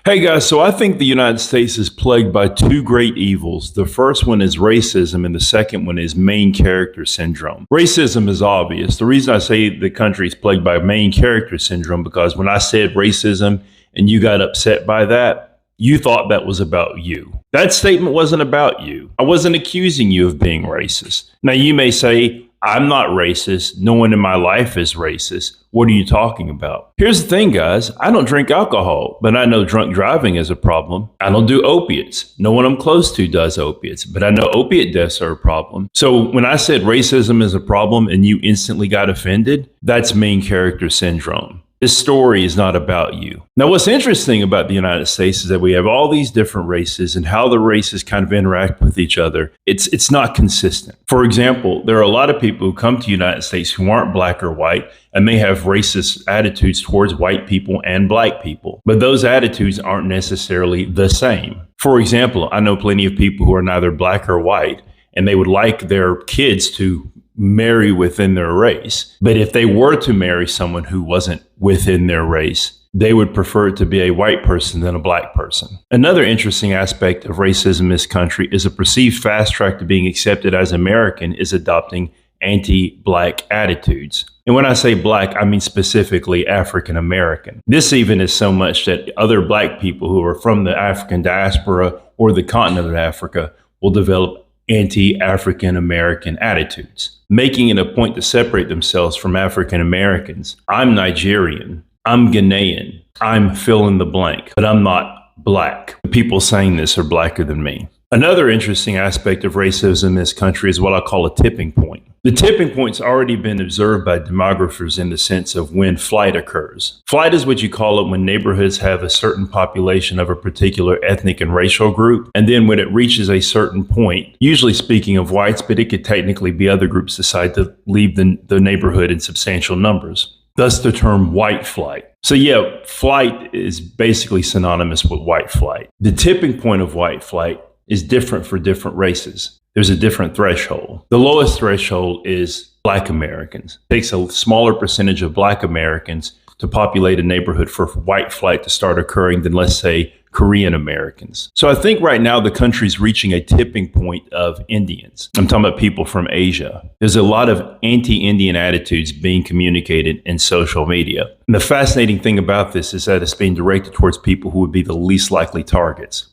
Hey guys, so I think the United States is plagued by two great evils. The first one is racism, and the second one is main character syndrome. Racism is obvious. The reason I say the country is plagued by main character syndrome, because when I said racism and you got upset by that, you thought that was about you. That statement wasn't about you. I wasn't accusing you of being racist. Now, you may say, I'm not racist. No one in my life is racist. What are you talking about? Here's the thing, guys. I don't drink alcohol, but I know drunk driving is a problem. I don't do opiates. No one I'm close to does opiates, but I know opiate deaths are a problem. So when I said racism is a problem and you instantly got offended, that's main character syndrome. This story is not about you. Now, what's interesting about the United States is that we have all these different races and how the races kind of interact with each other. It's not consistent. For example, there are a lot of people who come to the United States who aren't black or white and may have racist attitudes towards white people and black people. But those attitudes aren't necessarily the same. For example, I know plenty of people who are neither black or white, and they would like their kids to marry within their race. But if they were to marry someone who wasn't within their race, they would prefer it to be a white person than a black person. Another interesting aspect of racism in this country is a perceived fast track to being accepted as American is adopting anti-black attitudes. And when I say black, I mean specifically African American. This even is so much that other black people who are from the African diaspora or the continent of Africa will develop anti-African American attitudes, making it a point to separate themselves from African Americans. I'm Nigerian, I'm Ghanaian, I'm fill in the blank, but I'm not black. The people saying this are blacker than me. Another interesting aspect of racism in this country is what I call a tipping point. The tipping point's already been observed by demographers in the sense of when flight occurs. Flight is what you call it when neighborhoods have a certain population of a particular ethnic and racial group. And then when it reaches a certain point, usually speaking of whites, but it could technically be other groups decide to leave the neighborhood in substantial numbers. Thus the term white flight. So yeah, flight is basically synonymous with white flight. The tipping point of white flight is different for different races. There's a different threshold. The lowest threshold is black Americans. It takes a smaller percentage of black Americans to populate a neighborhood for white flight to start occurring than, let's say, Korean Americans. So I think right now the country's reaching a tipping point of Indians. I'm talking about people from Asia. There's a lot of anti-Indian attitudes being communicated in social media. And the fascinating thing about this is that it's being directed towards people who would be the least likely targets.